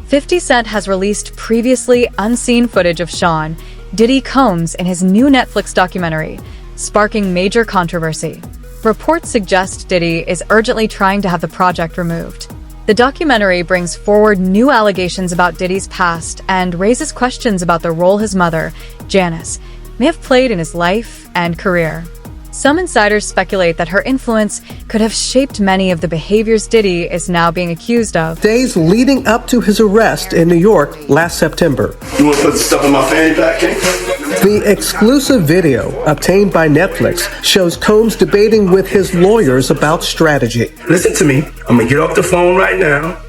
50 Cent has released previously unseen footage of Sean Diddy Combs in his new Netflix documentary, sparking major controversy. Reports suggest Diddy is urgently trying to have the project removed. The documentary brings forward new allegations about Diddy's past and raises questions about the role his mother, Janice, may have played in his life and career. Some insiders speculate that her influence could have shaped many of the behaviors Diddy is now being accused of. Days leading up to his arrest in New York last September. You want to put the stuff in my fanny pack, King? The exclusive video obtained by Netflix shows Combs debating with his lawyers about strategy. Listen to me. I'm going to get off the phone right now,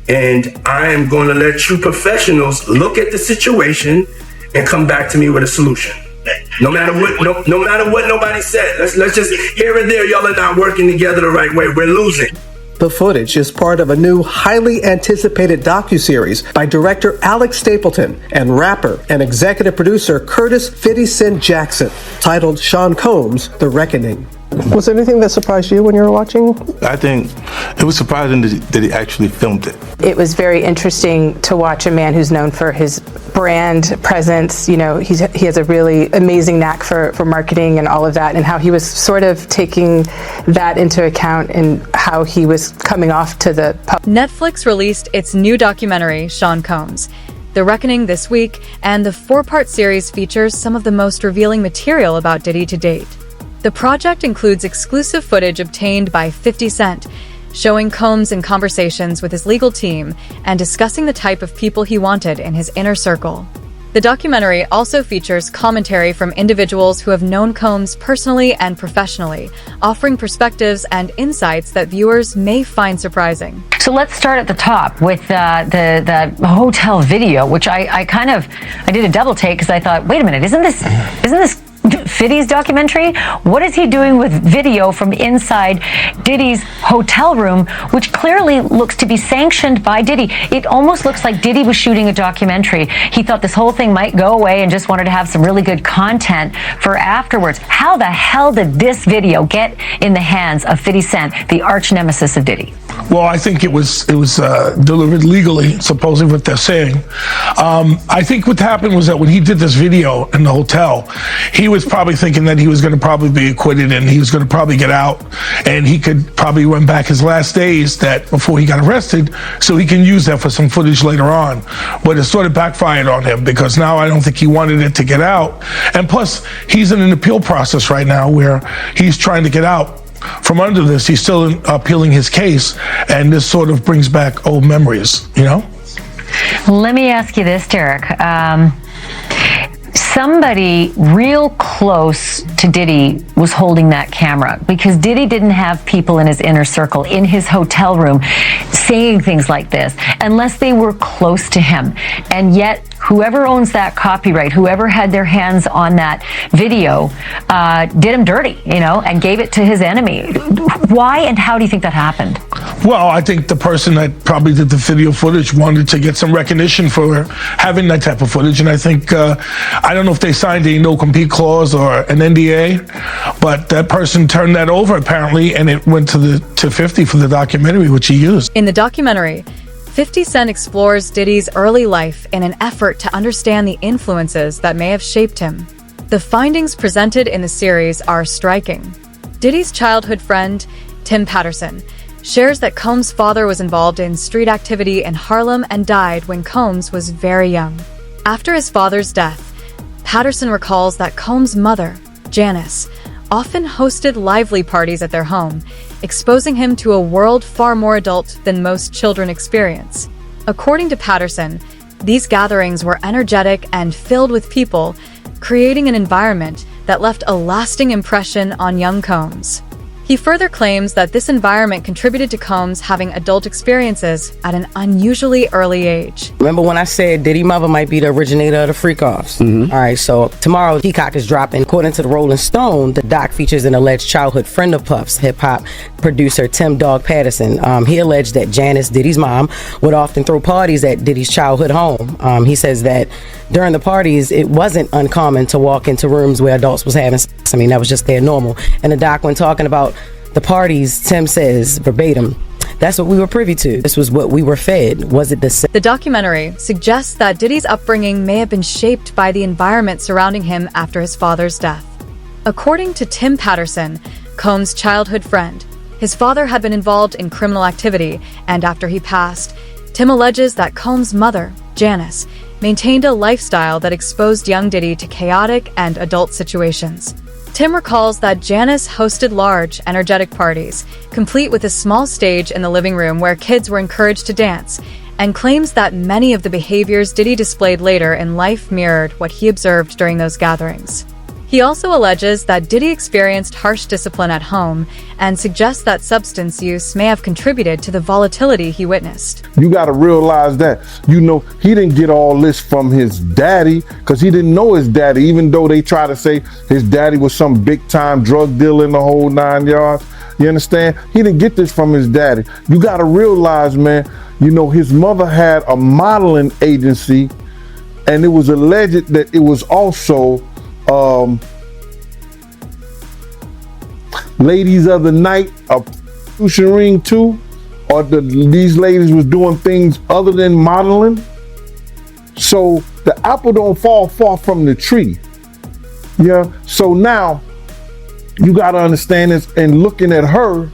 and I am going to let you professionals look at the situation and come back to me with a solution. No matter what, no matter what nobody said. Let's just here and there, y'all are not working together the right way. We're losing. The footage is part of a new, highly anticipated docuseries by director Alex Stapleton and rapper and executive producer Curtis 50 Cent Jackson, titled Sean Combs: The Reckoning. Was there anything that surprised you when you were watching? I think it was surprising that he actually filmed it. It was very interesting to watch a man who's known for his brand presence. You know, he has a really amazing knack for marketing and all of that, and how he was sort of taking that into account and how he was coming off to the public. Netflix released its new documentary, Sean Combs: The Reckoning, this week, and the 4-part series features some of the most revealing material about Diddy to date. The project includes exclusive footage obtained by 50 Cent, showing Combs in conversations with his legal team and discussing the type of people he wanted in his inner circle. The documentary also features commentary from individuals who have known Combs personally and professionally, offering perspectives and insights that viewers may find surprising. So let's start at the top with the hotel video, which I did a double take because I thought, wait a minute, isn't this Diddy's documentary? What is he doing with video from inside Diddy's hotel room, which clearly looks to be sanctioned by Diddy? It almost looks like Diddy was shooting a documentary. He thought this whole thing might go away and just wanted to have some really good content for afterwards. How the hell did this video get in the hands of 50 Cent, the arch nemesis of Diddy? Well, I think it was delivered legally, supposedly what they're saying. I think what happened was that when he did this video in the hotel, he was probably thinking that he was going to probably be acquitted and he was going to probably get out and he could probably run back his last days that before he got arrested, so he can use that for some footage later on. But it sort of backfired on him because now I don't think he wanted it to get out. And plus, he's in an appeal process right now where he's trying to get out from under this. He's still appealing his case, and this sort of brings back old memories, you know? Let me ask you this, Derek. Somebody real close to Diddy was holding that camera, because Diddy didn't have people in his inner circle, in his hotel room, saying things like this unless they were close to him. And yet, whoever owns that copyright, whoever had their hands on that video, did him dirty, you know, and gave it to his enemy. Why and how do you think that happened? Well, I think the person that probably did the video footage wanted to get some recognition for having that type of footage. And I think, I don't know if they signed a no-compete clause or an NDA, but that person turned that over apparently, and it went to 50 for the documentary, which he used. In the documentary, 50 Cent explores Diddy's early life in an effort to understand the influences that may have shaped him. The findings presented in the series are striking. Diddy's childhood friend, Tim Patterson, shares that Combs' father was involved in street activity in Harlem and died when Combs was very young. After his father's death, Patterson recalls that Combs' mother, Janice, often hosted lively parties at their home, exposing him to a world far more adult than most children experience. According to Patterson, these gatherings were energetic and filled with people, creating an environment that left a lasting impression on young Combs. He further claims that this environment contributed to Combs having adult experiences at an unusually early age. Remember when I said Diddy mother might be the originator of the freak-offs? Mm-hmm. All right, so tomorrow Peacock is dropping. According to the Rolling Stone, the doc features an alleged childhood friend of Puff's, hip-hop producer Tim Dog Patterson. He alleged that Janice, Diddy's mom, would often throw parties at Diddy's childhood home. He says that during the parties, it wasn't uncommon to walk into rooms where adults was having sex. I mean, that was just their normal. And the doc, when talking about the parties, Tim says, verbatim, That's what we were privy to. This was what we were fed. Was it the same? The documentary suggests that Diddy's upbringing may have been shaped by the environment surrounding him after his father's death. According to Tim Patterson, Combs' childhood friend, his father had been involved in criminal activity, and after he passed, Tim alleges that Combs' mother, Janice, maintained a lifestyle that exposed young Diddy to chaotic and adult situations. Tim recalls that Janice hosted large, energetic parties, complete with a small stage in the living room where kids were encouraged to dance, and claims that many of the behaviors Diddy displayed later in life mirrored what he observed during those gatherings. He also alleges that Diddy experienced harsh discipline at home and suggests that substance use may have contributed to the volatility he witnessed. You got to realize that, he didn't get all this from his daddy because he didn't know his daddy, even though they try to say his daddy was some big time drug dealer in the whole 9 yards. You understand? He didn't get this from his daddy. You got to realize, man, his mother had a modeling agency, and it was alleged that it was also ladies of the night, a prostitution ring too, or these ladies was doing things other than modeling. So the apple don't fall far from the tree. Yeah. So now you got to understand this, and looking at her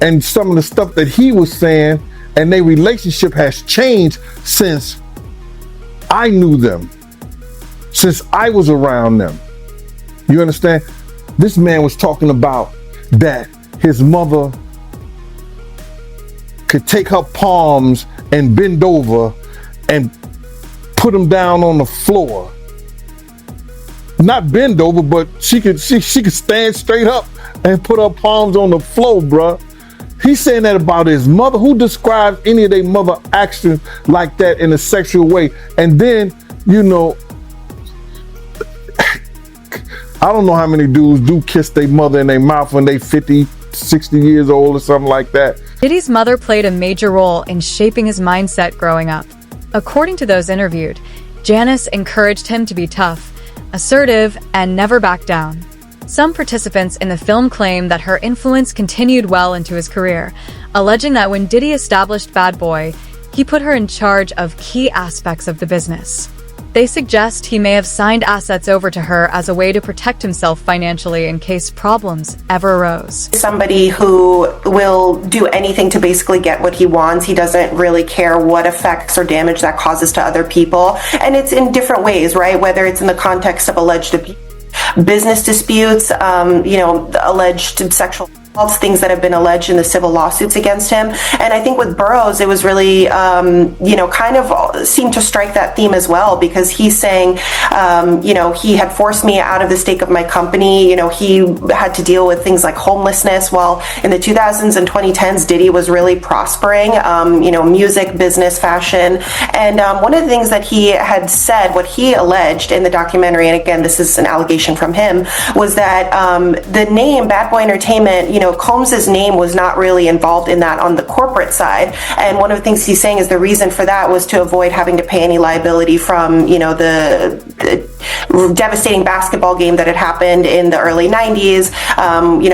and some of the stuff that he was saying, and their relationship has changed since I knew them, since I was around them. You understand? This man was talking about that his mother could take her palms and bend over and put them down on the floor. Not bend over, but she could stand straight up and put her palms on the floor, bruh. He's saying that about his mother. Who describes any of their mother actions like that in a sexual way? And then, I don't know how many dudes do kiss their mother in their mouth when they 50, 60 years old or something like that. Diddy's mother played a major role in shaping his mindset growing up. According to those interviewed, Janice encouraged him to be tough, assertive, and never back down. Some participants in the film claim that her influence continued well into his career, alleging that when Diddy established Bad Boy, he put her in charge of key aspects of the business. They suggest he may have signed assets over to her as a way to protect himself financially in case problems ever arose. Somebody who will do anything to basically get what he wants. He doesn't really care what effects or damage that causes to other people. And it's in different ways, right? Whether it's in the context of alleged abuse, business disputes, alleged sexual assaults, things that have been alleged in the civil lawsuits against him. And I think with Burroughs, it was really, kind of seemed to strike that theme as well, because he's saying, he had forced me out of the stake of my company. He had to deal with things like homelessness. While in the 2000s and 2010s, Diddy was really prospering, music, business, fashion. And one of the things that he had said, what he alleged in the documentary, and again, this is an allegation from him, was that the name Bad Boy Entertainment, Combs's name was not really involved in that on the corporate side. And one of the things he's saying is the reason for that was to avoid having to pay any liability from, the devastating basketball game that had happened in the early 90s,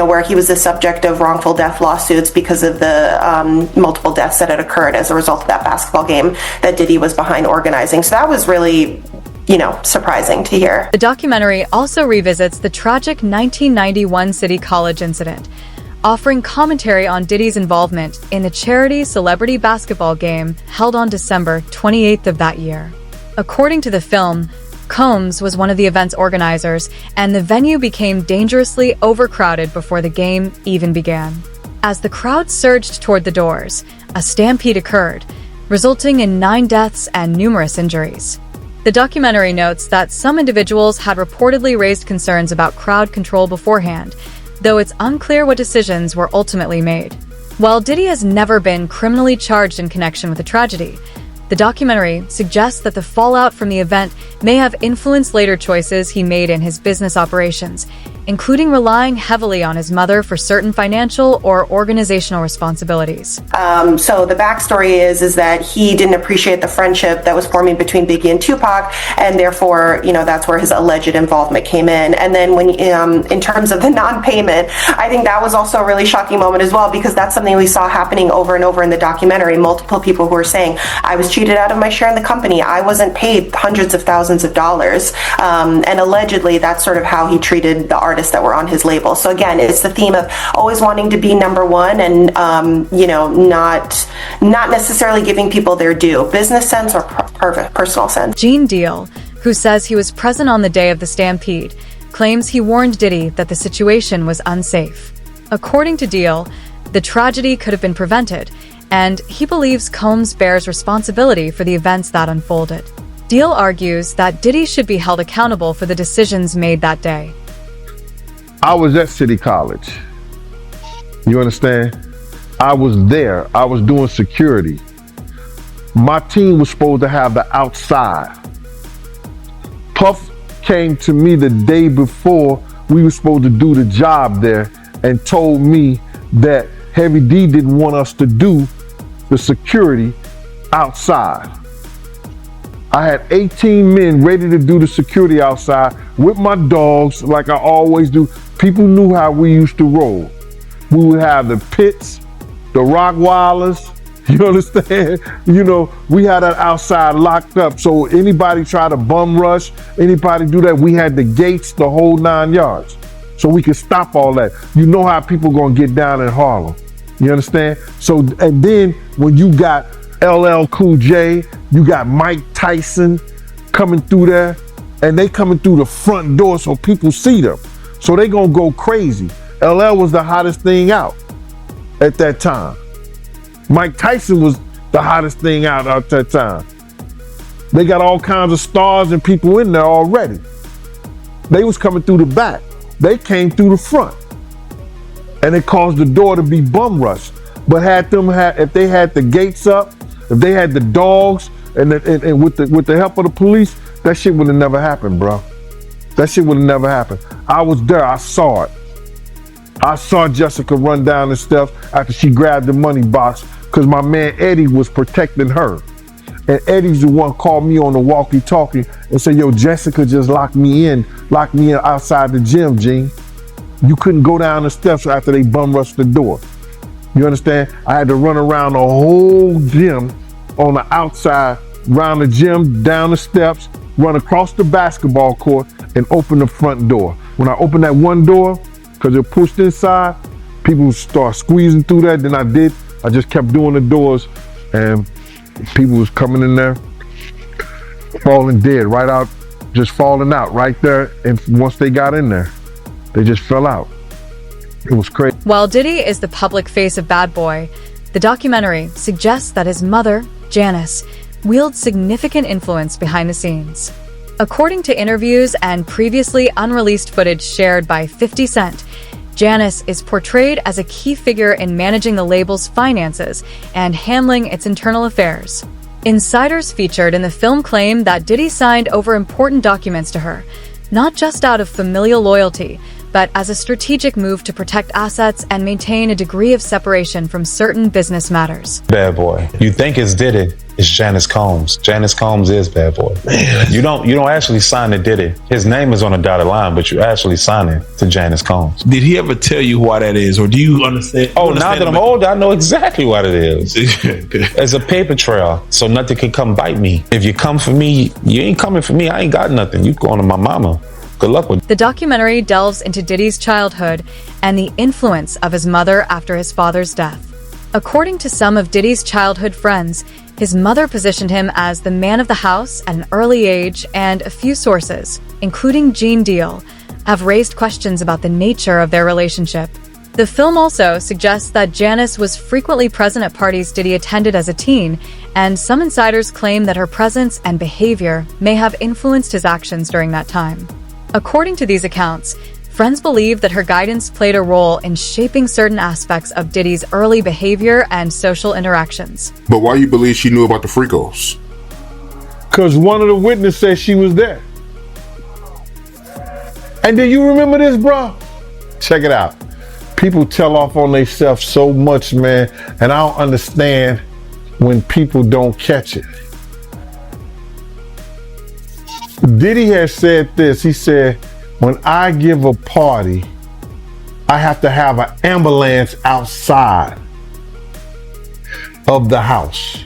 where he was the subject of wrongful death lawsuits because of the multiple deaths that had occurred as a result of that basketball game that Diddy was behind organizing. So that was really surprising to hear. The documentary also revisits the tragic 1991 City College incident, offering commentary on Diddy's involvement in the charity celebrity basketball game held on December 28th of that year. According to the film, Combs was one of the event's organizers, and the venue became dangerously overcrowded before the game even began. As the crowd surged toward the doors, a stampede occurred, resulting in 9 deaths and numerous injuries. The documentary notes that some individuals had reportedly raised concerns about crowd control beforehand, though it's unclear what decisions were ultimately made. While Diddy has never been criminally charged in connection with the tragedy, The documentary suggests that the fallout from the event may have influenced later choices he made in his business operations, including relying heavily on his mother for certain financial or organizational responsibilities. So the backstory is that he didn't appreciate the friendship that was forming between Biggie and Tupac, and therefore, that's where his alleged involvement came in. And then when, in terms of the non-payment, I think that was also a really shocking moment as well, because that's something we saw happening over and over in the documentary. Multiple people who were saying, I was cheated out of my share in the company. I wasn't paid hundreds of thousands of dollars. And allegedly, that's sort of how he treated the artists that were on his label. So again, it's the theme of always wanting to be number one and, not necessarily giving people their due, business sense or personal sense. Gene Deal, who says he was present on the day of the stampede, claims he warned Diddy that the situation was unsafe. According to Deal, the tragedy could have been prevented, and he believes Combs bears responsibility for the events that unfolded. Deal argues that Diddy should be held accountable for the decisions made that day. I was at City College. You understand? I was there. I was doing security. My team was supposed to have the outside. Puff came to me the day before we were supposed to do the job there and told me that Heavy D didn't want us to do the security outside. I had 18 men ready to do the security outside with my dogs like I always do. People knew how we used to roll. We would have the pits, the Rockwilders, you understand? We had that outside locked up. So anybody try to bum rush, anybody do that, we had the gates, the whole 9 yards. So we could stop all that. You know how people gonna get down in Harlem. You understand? So, and then when you got LL Cool J, you got Mike Tyson coming through there, and they coming through the front door so people see them. So they gonna go crazy. LL was the hottest thing out at that time. Mike Tyson was the hottest thing out at that time. They got all kinds of stars and people in there already. They was coming through the back. They came through the front. And it caused the door to be bum rushed. But if they had the gates up, if they had the dogs, and with the help of the police, that shit would have never happened, bro. That shit would have never happened. I was there, I saw it. I saw Jessica run down the steps after she grabbed the money box because my man Eddie was protecting her. And Eddie's the one called me on the walkie-talkie and said, yo, Jessica just locked me in outside the gym, Gene. You couldn't go down the steps after they bum rushed the door. You understand? I had to run around the whole gym on the outside, around the gym, down the steps, run across the basketball court, and open the front door. When I opened that one door, because it pushed inside, people start squeezing through that. Then I just kept doing the doors, and people was coming in there, falling dead, right out, just falling out right there. And once they got in there, they just fell out. It was crazy. While Diddy is the public face of Bad Boy, the documentary suggests that his mother, Janice, wields significant influence behind the scenes. According to interviews and previously unreleased footage shared by 50 Cent, Janice is portrayed as a key figure in managing the label's finances and handling its internal affairs. Insiders featured in the film claim that Diddy signed over important documents to her, not just out of familial loyalty, but as a strategic move to protect assets and maintain a degree of separation from certain business matters. Bad Boy. You think it's Diddy, it's Janice Combs. Janice Combs is Bad Boy. Man. You don't actually sign to Diddy. His name is on a dotted line, but you actually sign it to Janice Combs. Did he ever tell you why that is, or do you understand? Oh, now that I'm older, I know exactly what it is. It's a paper trail, so nothing can come bite me. If you come for me, you ain't coming for me. I ain't got nothing. You going to my mama. Good luck with it. The documentary delves into Diddy's childhood and the influence of his mother after his father's death. According to some of Diddy's childhood friends, his mother positioned him as the man of the house at an early age, and a few sources, including Gene Deal, have raised questions about the nature of their relationship. The film also suggests that Janice was frequently present at parties Diddy attended as a teen, and some insiders claim that her presence and behavior may have influenced his actions during that time. According to these accounts, friends believe that her guidance played a role in shaping certain aspects of Diddy's early behavior and social interactions. But why you believe she knew about the Fricos? Because one of the witnesses said she was there. And do you remember this, bro? Check it out. People tell off on themselves so much, man, and I don't understand when people don't catch it. Diddy has said this. He said, when I give a party, I have to have an ambulance outside of the house.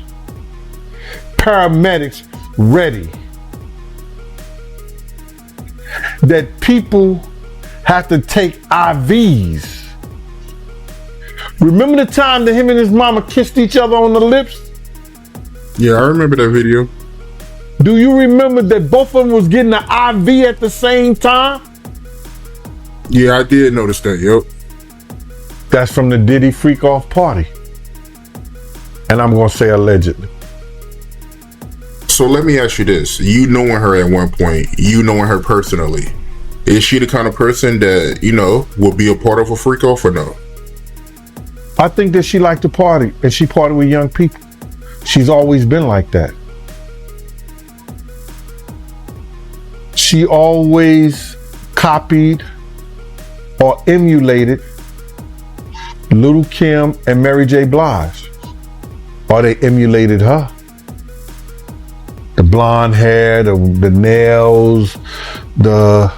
Paramedics ready. That people have to take IVs. Remember the time that him and his mama kissed each other on the lips? Yeah, I remember that video. Do you remember that both of them was getting an IV at the same time? Yeah, I did notice that, yep. That's from the Diddy freak off party. And I'm gonna say allegedly. So let me ask you this. You knowing her at one point, you knowing her personally, is she the kind of person that, you know, will be a part of a freak off or no? I think that she liked to party and she party with young people. She's always been like that. She always copied or emulated Little Kim and Mary J. Blige. Or they emulated her. The blonde hair, the nails, the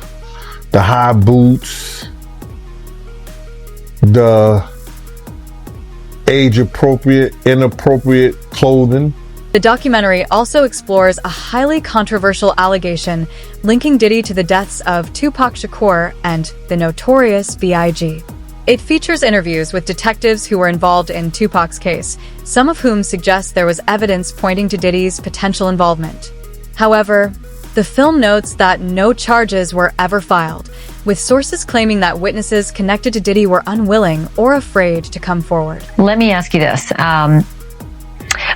high boots, the age-appropriate, inappropriate clothing. The documentary also explores a highly controversial allegation linking Diddy to the deaths of Tupac Shakur and the Notorious B.I.G. It features interviews with detectives who were involved in Tupac's case, some of whom suggest there was evidence pointing to Diddy's potential involvement. However, the film notes that no charges were ever filed, with sources claiming that witnesses connected to Diddy were unwilling or afraid to come forward. Let me ask you this.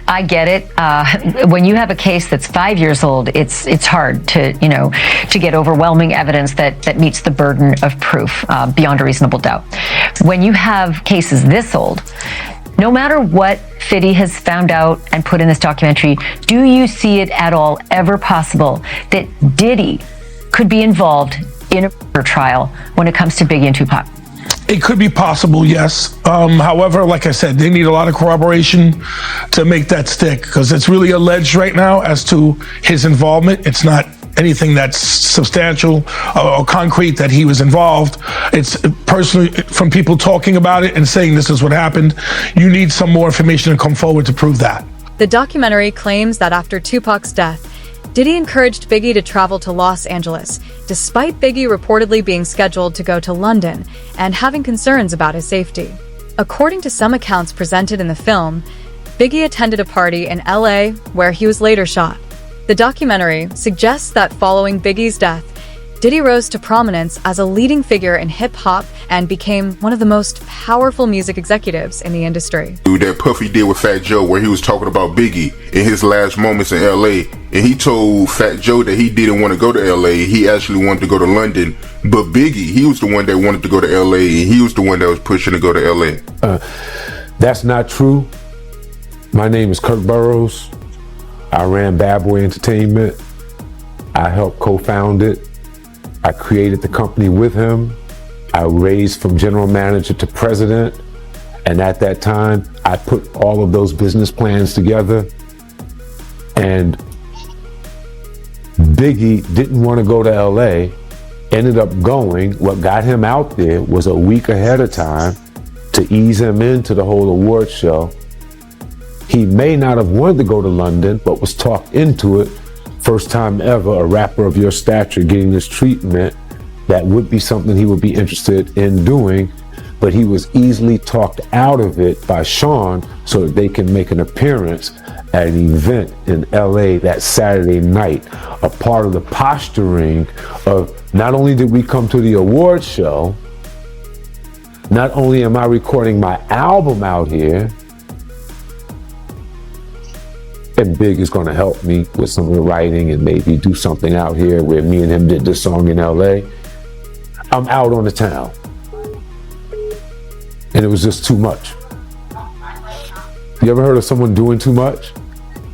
I get it. When you have a case that's 5 years old, it's hard to get overwhelming evidence that meets the burden of proof beyond a reasonable doubt. When you have cases this old, no matter what Fiddy has found out and put in this documentary, do you see it at all ever possible that Diddy could be involved in a murder trial when it comes to Biggie and Tupac? It could be possible, yes. However, like I said, they need a lot of corroboration to make that stick because it's really alleged right now as to his involvement. It's not anything that's substantial or concrete that he was involved. It's personally from people talking about it and saying this is what happened. You need some more information to come forward to prove that. The documentary claims that after Tupac's death, Diddy encouraged Biggie to travel to Los Angeles, despite Biggie reportedly being scheduled to go to London and having concerns about his safety. According to some accounts presented in the film, Biggie attended a party in LA where he was later shot. The documentary suggests that following Biggie's death, Diddy rose to prominence as a leading figure in hip-hop and became one of the most powerful music executives in the industry. Dude, that Puffy did with Fat Joe where he was talking about Biggie in his last moments in LA, and he told Fat Joe that he didn't want to go to LA, he actually wanted to go to London, but Biggie, he was the one that wanted to go to LA, and he was the one that was pushing to go to LA. That's not true. My name is Kirk Burrows. I ran Bad Boy Entertainment. I helped co-found it. I created the company with him. I raised from general manager to president. And at that time, I put all of those business plans together. And Biggie didn't want to go to LA, ended up going. What got him out there was a week ahead of time to ease him into the whole award show. He may not have wanted to go to London, but was talked into it. First time ever a rapper of your stature getting this treatment. That would be something he would be interested in doing, but he was easily talked out of it by Sean so that they can make an appearance at an event in LA that Saturday night. A part of the posturing of not only did we come to the award show, not only am I recording my album out here, and Big is going to help me with some of the writing and maybe do something out here where me and him did this song in LA. I'm out on the town. And it was just too much. You ever heard of someone doing too much?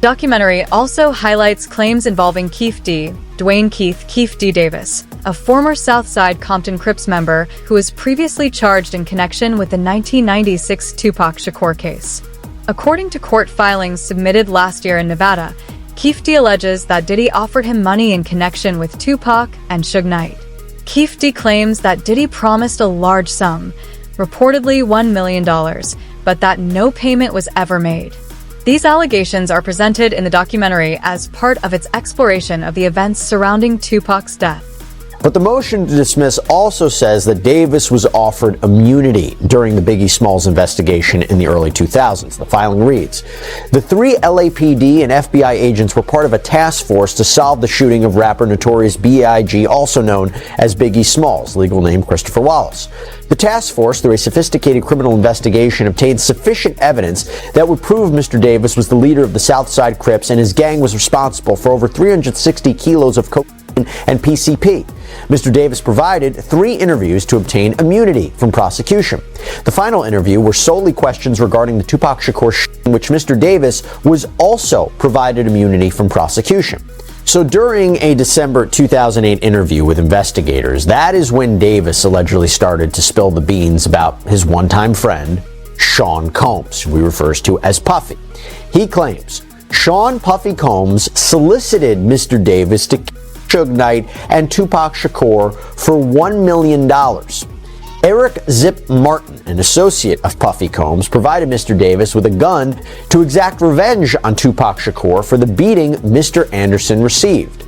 Documentary also highlights claims involving Keith D. Dwayne Keith D. Davis, a former Southside Compton Crips member who was previously charged in connection with the 1996 Tupac Shakur case. According to court filings submitted last year in Nevada, Keith D. alleges that Diddy offered him money in connection with Tupac and Suge Knight. Keith D. claims that Diddy promised a large sum, reportedly $1 million, but that no payment was ever made. These allegations are presented in the documentary as part of its exploration of the events surrounding Tupac's death. But the motion to dismiss also says that Davis was offered immunity during the Biggie Smalls investigation in the early 2000s. The filing reads, the 3 LAPD and FBI agents were part of a task force to solve the shooting of rapper Notorious B.I.G., also known as Biggie Smalls, legal name Christopher Wallace. The task force, through a sophisticated criminal investigation, obtained sufficient evidence that would prove Mr. Davis was the leader of the Southside Crips and his gang was responsible for over 360 kilos of cocaine and PCP. Mr. Davis provided 3 interviews to obtain immunity from prosecution. The final interview were solely questions regarding the Tupac Shakur shooting, in which Mr. Davis was also provided immunity from prosecution. So during a December 2008 interview with investigators, that is when Davis allegedly started to spill the beans about his one-time friend, Sean Combs, who he refers to as Puffy. He claims Sean Puffy Combs solicited Mr. Davis to Suge Knight and Tupac Shakur for $1 million. Eric Zip Martin, an associate of Puffy Combs, provided Mr. Davis with a gun to exact revenge on Tupac Shakur for the beating Mr. Anderson received.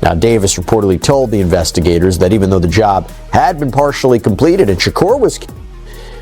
Now, Davis reportedly told the investigators that even though the job had been partially completed and Shakur was killed,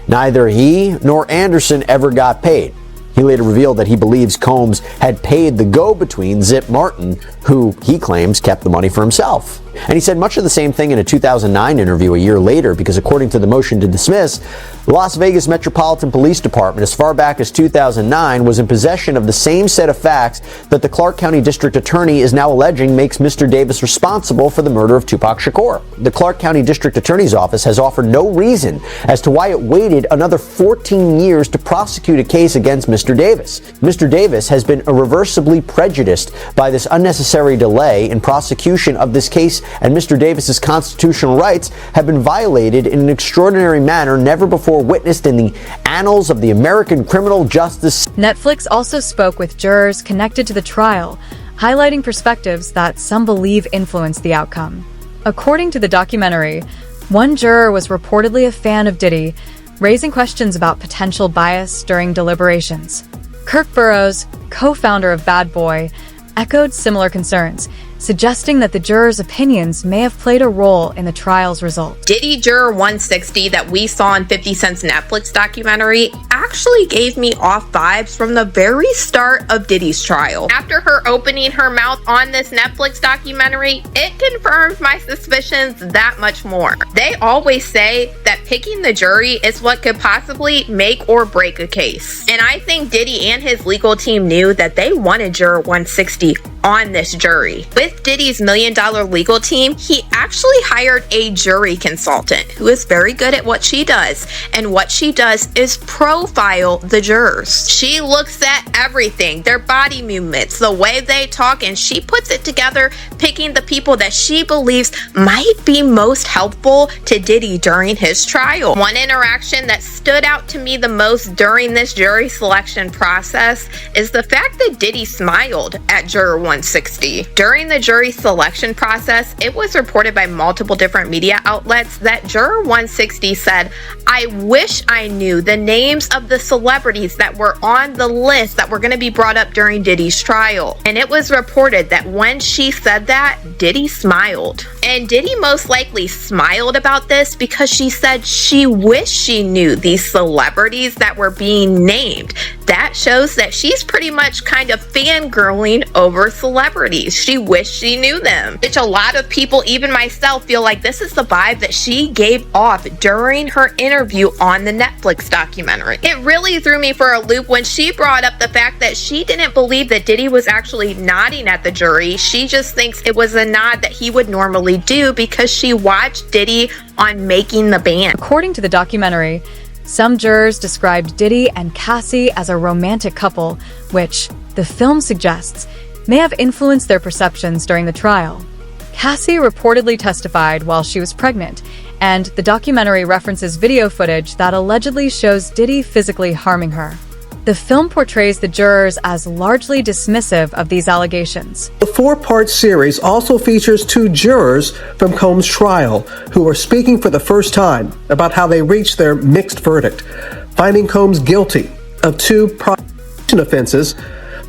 neither he nor Anderson ever got paid. He later revealed that he believes Combs had paid the go-between Zip Martin, who he claims kept the money for himself. And he said much of the same thing in a 2009 interview a year later, because according to the motion to dismiss, the Las Vegas Metropolitan Police Department, as far back as 2009, was in possession of the same set of facts that the Clark County District Attorney is now alleging makes Mr. Davis responsible for the murder of Tupac Shakur. The Clark County District Attorney's Office has offered no reason as to why it waited another 14 years to prosecute a case against Mr. Davis. Mr. Davis has been irreversibly prejudiced by this unnecessary delay in prosecution of this case, and Mr. Davis's constitutional rights have been violated in an extraordinary manner never before witnessed in the annals of the American criminal justice. Netflix also spoke with jurors connected to the trial, highlighting perspectives that some believe influenced the outcome. According to the documentary, one juror was reportedly a fan of Diddy, raising questions about potential bias during deliberations. Kirk Burrows, co-founder of Bad Boy, echoed similar concerns, suggesting that the jurors' opinions may have played a role in the trial's result. Diddy Juror 160 that we saw in 50 Cent's Netflix documentary actually gave me off vibes from the very start of Diddy's trial. After her opening her mouth on this Netflix documentary, it confirmed my suspicions that much more. They always say that picking the jury is what could possibly make or break a case. And I think Diddy and his legal team knew that they wanted Juror 160 on this jury. With Diddy's $1 million legal team, he actually hired a jury consultant who is very good at what she does. And what she does is profile the jurors. She looks at everything, their body movements, the way they talk, and she puts it together, picking the people that she believes might be most helpful to Diddy during his trial. One interaction that stood out to me the most during this jury selection process is the fact that Diddy smiled at Juror 160. During the jury selection process, it was reported by multiple different media outlets that Juror 160 said, "I wish I knew the names of the celebrities that were on the list that were going to be brought up during Diddy's trial." And it was reported that when she said that, Diddy smiled. And Diddy most likely smiled about this because she said she wished she knew these celebrities that were being named. That shows that she's pretty much kind of fangirling over celebrities. She wished she knew them, which a lot of people, even myself, feel like this is the vibe that she gave off during her interview on the Netflix documentary. It really threw me for a loop when she brought up the fact that she didn't believe that Diddy was actually nodding at the jury. She just thinks it was a nod that he would normally do because she watched Diddy on Making the Band. According to the documentary, Some jurors described Diddy and Cassie as a romantic couple, which, the film suggests, may have influenced their perceptions during the trial. Cassie reportedly testified while she was pregnant, and the documentary references video footage that allegedly shows Diddy physically harming her. The film portrays the jurors as largely dismissive of these allegations. The 4-part series also features 2 jurors from Combs' trial who are speaking for the first time about how they reached their mixed verdict, finding Combs guilty of 2 prostitution offenses,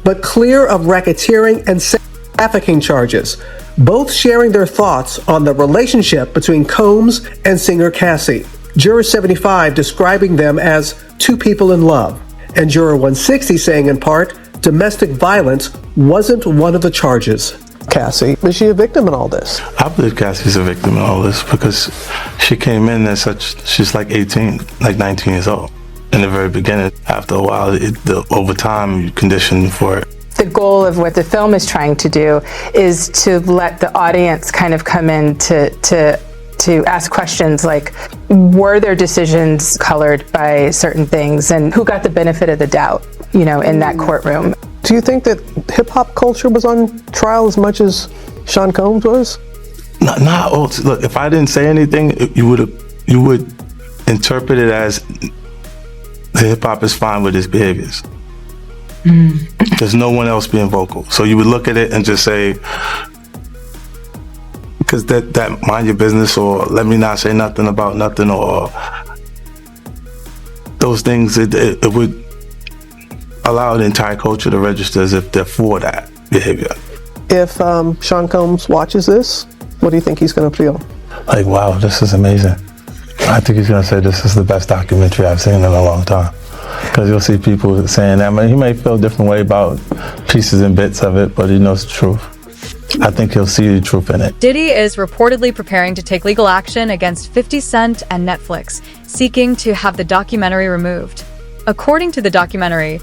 but clear of racketeering and sex trafficking charges, both sharing their thoughts on the relationship between Combs and singer Cassie. Juror 75 describing them as 2 people in love, and Juror 160 saying in part, domestic violence wasn't one of the charges. Cassie, is she a victim in all this? I believe Cassie's a victim in all this because she came in as such, she's like 18, like 19 years old. In the very beginning, after a while, over time, you condition for it. The goal of what the film is trying to do is to let the audience kind of come in to ask questions like, were their decisions colored by certain things, and who got the benefit of the doubt, in that courtroom? Do you think that hip-hop culture was on trial as much as Sean Combs was? Not all. Look, if I didn't say anything, you would interpret it as the hip-hop is fine with his behaviors. There's no one else being vocal. So you would look at it and just say, because that mind your business, or let me not say nothing about nothing, or those things, it would allow the entire culture to register as if they're for that behavior. If Sean Combs watches this, what do you think he's going to feel? Like, wow, this is amazing. I think he's going to say this is the best documentary I've seen in a long time. Because you'll see people saying that. I mean, he may feel a different way about pieces and bits of it, but he knows the truth. I think he'll see the truth in it. Diddy is reportedly preparing to take legal action against 50 Cent and Netflix, seeking to have the documentary removed. According to the documentary,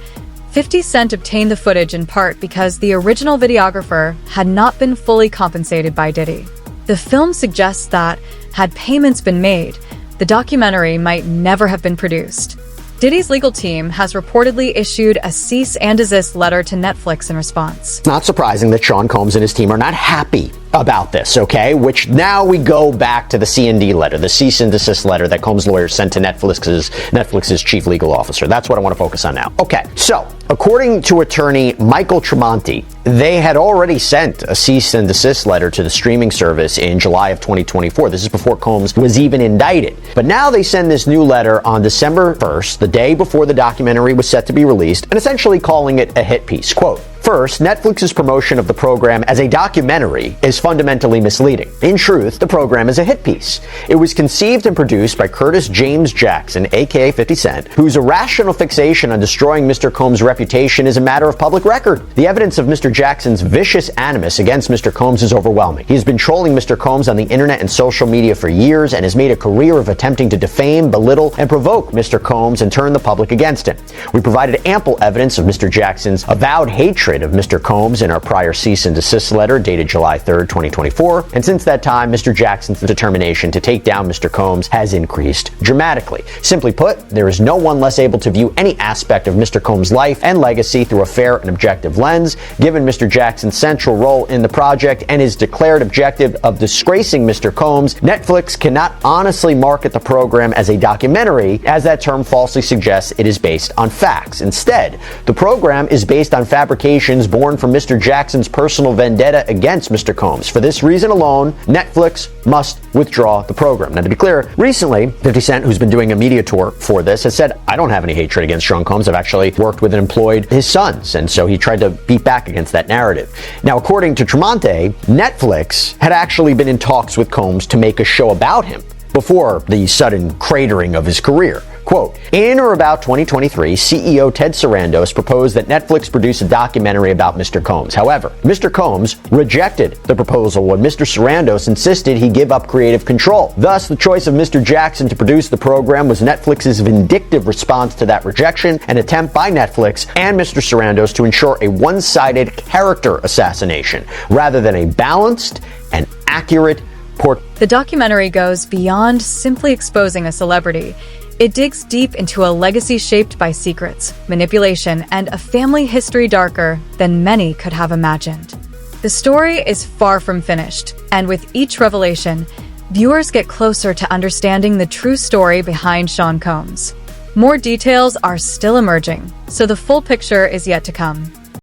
50 Cent obtained the footage in part because the original videographer had not been fully compensated by Diddy. The film suggests that, had payments been made, the documentary might never have been produced. Diddy's legal team has reportedly issued a cease and desist letter to Netflix in response. It's not surprising that Sean Combs and his team are not happy about this, okay? Which now we go back to the C&D letter, the cease and desist letter that Combs' lawyers sent to Netflix's chief legal officer. That's what I want to focus on now. Okay, so according to attorney Michael Tremonti, they had already sent a cease and desist letter to the streaming service in July of 2024. This is before Combs was even indicted. But now they send this new letter on December 1st, the day before the documentary was set to be released, and essentially calling it a hit piece. Quote, first, Netflix's promotion of the program as a documentary is fundamentally misleading. In truth, the program is a hit piece. It was conceived and produced by Curtis James Jackson, aka 50 Cent, whose irrational fixation on destroying Mr. Combs' reputation is a matter of public record. The evidence of Mr. Jackson's vicious animus against Mr. Combs is overwhelming. He has been trolling Mr. Combs on the internet and social media for years and has made a career of attempting to defame, belittle, and provoke Mr. Combs and turn the public against him. We provided ample evidence of Mr. Jackson's avowed hatred of Mr. Combs in our prior cease and desist letter dated July 3rd, 2024, and since that time, Mr. Jackson's determination to take down Mr. Combs has increased dramatically. Simply put, there is no one less able to view any aspect of Mr. Combs' life and legacy through a fair and objective lens. Given Mr. Jackson's central role in the project and his declared objective of disgracing Mr. Combs, Netflix cannot honestly market the program as a documentary, as that term falsely suggests it is based on facts. Instead, the program is based on fabrications born from Mr. Jackson's personal vendetta against Mr. Combs. For this reason alone, Netflix must withdraw the program. Now, to be clear, recently, 50 Cent, who's been doing a media tour for this, has said, I don't have any hatred against Sean Combs. I've actually worked with and employed his sons. And so he tried to beat back against that narrative. Now, according to Tremonti, Netflix had actually been in talks with Combs to make a show about him before the sudden cratering of his career. Quote, in or about 2023, CEO Ted Sarandos proposed that Netflix produce a documentary about Mr. Combs. However, Mr. Combs rejected the proposal when Mr. Sarandos insisted he give up creative control. Thus, the choice of Mr. Jackson to produce the program was Netflix's vindictive response to that rejection, an attempt by Netflix and Mr. Sarandos to ensure a one-sided character assassination rather than a balanced and accurate portrait. The documentary goes beyond simply exposing a celebrity. It digs deep into a legacy shaped by secrets, manipulation, and a family history darker than many could have imagined. The story is far from finished, and with each revelation, viewers get closer to understanding the true story behind Sean Combs. More details are still emerging, so the full picture is yet to come.